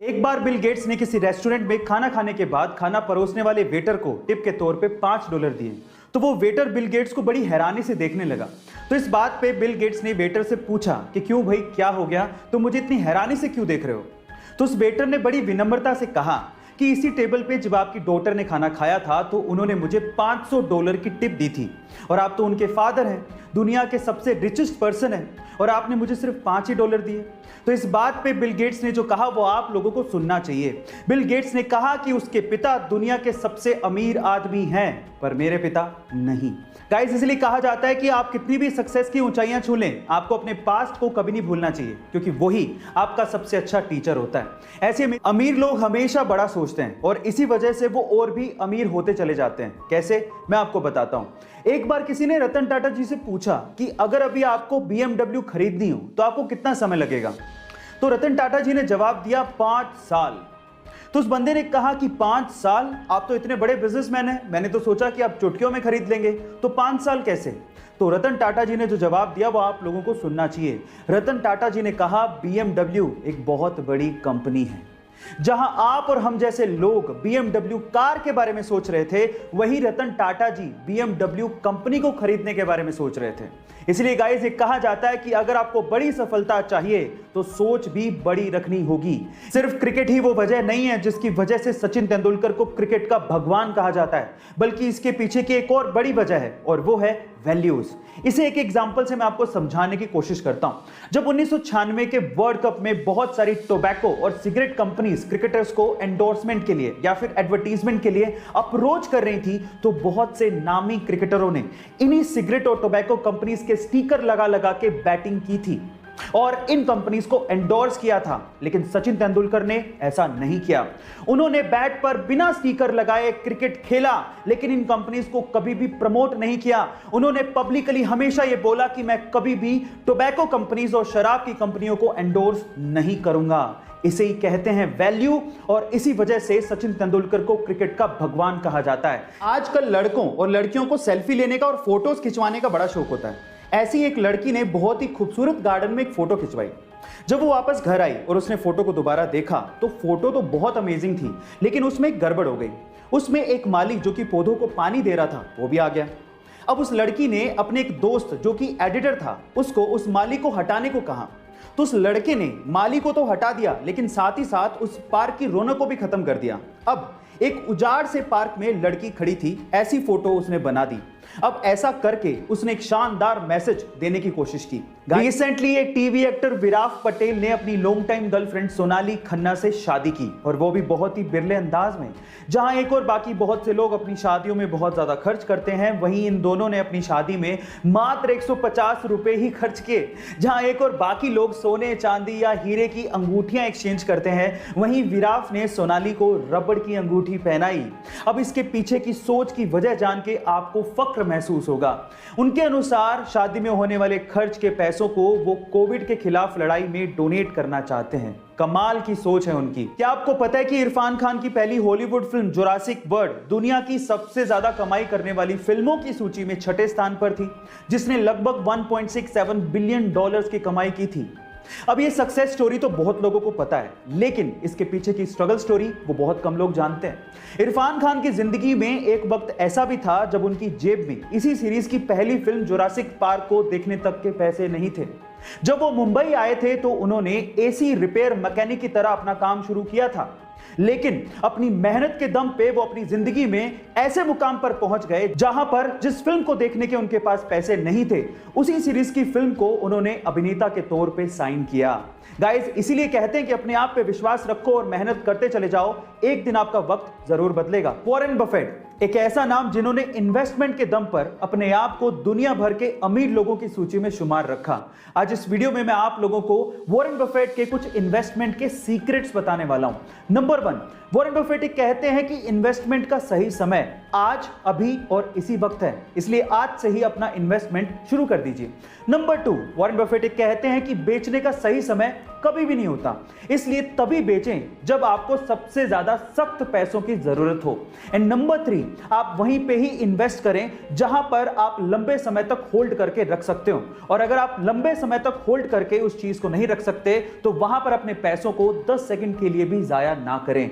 एक बार Bill Gates ने किसी रेस्टोरेंट में खाना खाने के बाद खाना परोसने वाले वेटर को टिप के तौर पे $5 दिए। तो वो वेटर बिल गेट्स को बड़ी हैरानी से देखने लगा। तो इस बात पे बिल गेट्स ने वेटर से पूछा कि क्यों भाई, क्या हो गया, तुम मुझे इतनी हैरानी से क्यों देख रहे हो। तो उस वेटर ने बड़ी विनम्रता से कहा कि इसी टेबल पे जब आपकी डॉटर ने खाना खाया था तो उन्होंने मुझे $500 की टिप दी थी, और आप तो उनके फादर हैं, दुनिया के सबसे रिचेस्ट पर्सन हैं, और आपने मुझे सिर्फ $5 दिए। तो इस बात पे बिल गेट्स ने जो कहा वो आप लोगों को सुनना चाहिए। बिल गेट्स ने कहा कि उसके पिता दुनिया के सबसे अमीर आदमी हैं, पर मेरे पिता नहीं। गाइस, इसलिए कहा जाता है कि आप कितनी भी सक्सेस की ऊंचाइयां छू लें, आपको अपने पास्ट को कभी नहीं भूलना चाहिए, क्योंकि वही आपका सबसे अच्छा टीचर होता है। ऐसे में अमीर लोग हमेशा बड़ा सोचते हैं और इसी वजह से वो और भी अमीर होते चले जाते हैं। कैसे, मैं आपको बताता हूं। एक बार किसी ने रतन टाटा जी से पूछा कि अगर अभी आपको BMW खरीदनी हो तो आपको कितना समय लगेगा। तो रतन टाटा जी ने जवाब दिया 5 साल। तो उस बंदे ने कहा कि 5 साल, आप तो इतने बड़े बिजनेसमैन हैं, मैंने तो सोचा कि आप चुटकियों में खरीद लेंगे, तो 5 साल कैसे। तो रतन टाटा जी ने जो जवाब दिया वो आप लोगों को सुनना चाहिए। रतन टाटा जी ने कहा BMW एक बहुत बड़ी कंपनी है। जहां आप और हम जैसे लोग BMW कार के बारे में सोच रहे थे, वही रतन टाटा जी BMW कंपनी को खरीदने के बारे में सोच रहे थे। इसलिए गाइस, ये कहा जाता है कि अगर आपको बड़ी सफलता चाहिए तो सोच भी बड़ी रखनी होगी। सिर्फ क्रिकेट ही वो वजह नहीं है जिसकी वजह से सचिन तेंदुलकर को क्रिकेट का भगवान कहा जाता है, बल्कि इसके पीछे की एक और बड़ी वजह है, और वो है वैल्यूज। इसे एक एग्जांपल से मैं आपको समझाने की कोशिश करता हूं। जब 1996 के वर्ल्ड कप में बहुत सारी टोबैको और सिगरेट कंपनीज क्रिकेटर्स को एंडोर्समेंट के लिए या फिर एडवर्टीजमेंट के लिए अप्रोच कर रही थी, तो बहुत से नामी क्रिकेटरों ने इन्हीं सिगरेट और टोबैको कंपनीज के स्टिकर लगा लगा के बैटिंग की थी और इन कंपनीज को एंडोर्स किया था। लेकिन सचिन तेंदुलकर ने ऐसा नहीं किया। उन्होंने बैट पर बिना स्टिकर लगाए क्रिकेट खेला, लेकिन इन कंपनीज को कभी भी प्रमोट नहीं किया। उन्होंने पब्लिकली हमेशा यह बोला कि मैं कभी भी टोबैको कंपनीज और शराब की कंपनियों को एंडोर्स नहीं करूंगा। इसे ही कहते हैं वैल्यू, और इसी वजह से सचिन तेंदुलकर को क्रिकेट का भगवान कहा जाता है। आजकल लड़कों और लड़कियों को सेल्फी लेने का और फोटोज खिंचवाने का बड़ा शौक होता है। ऐसी एक लड़की ने बहुत ही खूबसूरत गार्डन में एक फोटो खिंचवाई। जब वो वापस घर आई और उसने फोटो को दोबारा देखा तो फोटो तो बहुत अमेजिंग थी, लेकिन उसमें एक गड़बड़ हो गई। उसमें एक माली जो कि पौधों को पानी दे रहा था वो भी आ गया। अब उस लड़की ने अपने एक दोस्त जो कि एडिटर था उसको उस माली को हटाने को कहा। तो उस लड़के ने माली को तो हटा दिया, लेकिन साथ ही साथ उस पार्क की रौनक को भी खत्म कर दिया। अब एक उजाड़ से पार्क में लड़की खड़ी थी, ऐसी फोटो उसने बना दी। अब ऐसा करके उसने एक शानदार मैसेज देने की कोशिश की। रिसेंटली एक टीवी एक्टर विराट पटेल ने अपनी long time girlfriend Sonali Khanna से शादी की, और वो भी बहुत ही बिरले अंदाज में। जहां एक और बाकी बहुत से लोग अपनी शादियों में बहुत ज्यादा खर्च करते हैं, वहीं इन दोनों ने अपनी शादी में मात्र 150 रुपए ही खर्च किए। जहां एक और बाकी लोग सोने, चांदी या हीरे की अंगूठियां एक्सचेंज करते हैं, वहीं विराट ने सोनाली को रबड़ की अंगूठी पहनाई। अब इसके पीछे की सोच की वजह जान के आपको फक्र महसूस होगा। उनके अनुसार शादी में होने वाले खर्च के पैसों को वो कोविड के खिलाफ लड़ाई में डोनेट करना चाहते हैं। कमाल की सोच है उनकी। क्या आपको पता है कि इरफान खान की पहली हॉलीवुड फिल्म जुरासिक वर्ल्ड दुनिया की सबसे ज्यादा कमाई करने वाली फिल्मों की सूची में 6ठे स्थान पर थी, जिसने लगभग $1.67 बिलियन की कमाई की थी। अब ये सक्सेस स्टोरी तो बहुत लोगों को पता है, लेकिन इसके पीछे की स्ट्रगल स्टोरी वो बहुत कम लोग जानते हैं। इरफान खान की जिंदगी में एक वक्त ऐसा भी था जब उनकी जेब में इसी सीरीज की पहली फिल्म जुरासिक पार्क को देखने तक के पैसे नहीं थे। जब वो मुंबई आए थे तो उन्होंने एसी रिपेयर मैकेनिक की तरह अपना काम शुरू किया था, लेकिन अपनी मेहनत के दम पे वो अपनी जिंदगी में ऐसे मुकाम पर पहुंच गए जहां पर जिस फिल्म को देखने के उनके पास पैसे नहीं थे, उसी सीरीज की फिल्म को उन्होंने अभिनेता के तौर पे साइन किया। गाइस, इसीलिए कहते हैं कि अपने आप पे विश्वास रखो और मेहनत करते चले जाओ, एक दिन आपका वक्त जरूर बदलेगा। वॉरेन बफेट एक ऐसा नाम जिन्होंने इन्वेस्टमेंट के दम पर अपने आप को दुनिया भर के अमीर लोगों की सूची में शुमार रखा। आज इस वीडियो में मैं आप लोगों को वॉरेन बफेट के कुछ इन्वेस्टमेंट के सीक्रेट्स बताने वाला हूं। नंबर 1, वॉरेन बफेट कहते हैं कि इन्वेस्टमेंट का सही समय आज, अभी और इसी वक्त है, इसलिए आज से ही अपना इन्वेस्टमेंट शुरू कर दीजिए। नंबर 2, वॉरेन बफेट कहते हैं कि बेचने का सही समय कभी भी नहीं होता, इसलिए तभी बेचें जब आपको सबसे ज्यादा सख्त पैसों की जरूरत हो। एंड नंबर 3, आप वहीं पे ही इन्वेस्ट करें जहां पर आप लंबे समय तक होल्ड करके रख सकते हो, और अगर आप लंबे समय तक होल्ड करके उस चीज को नहीं रख सकते तो वहां पर अपने पैसों को 10 सेकंड के लिए भी जाया ना करें।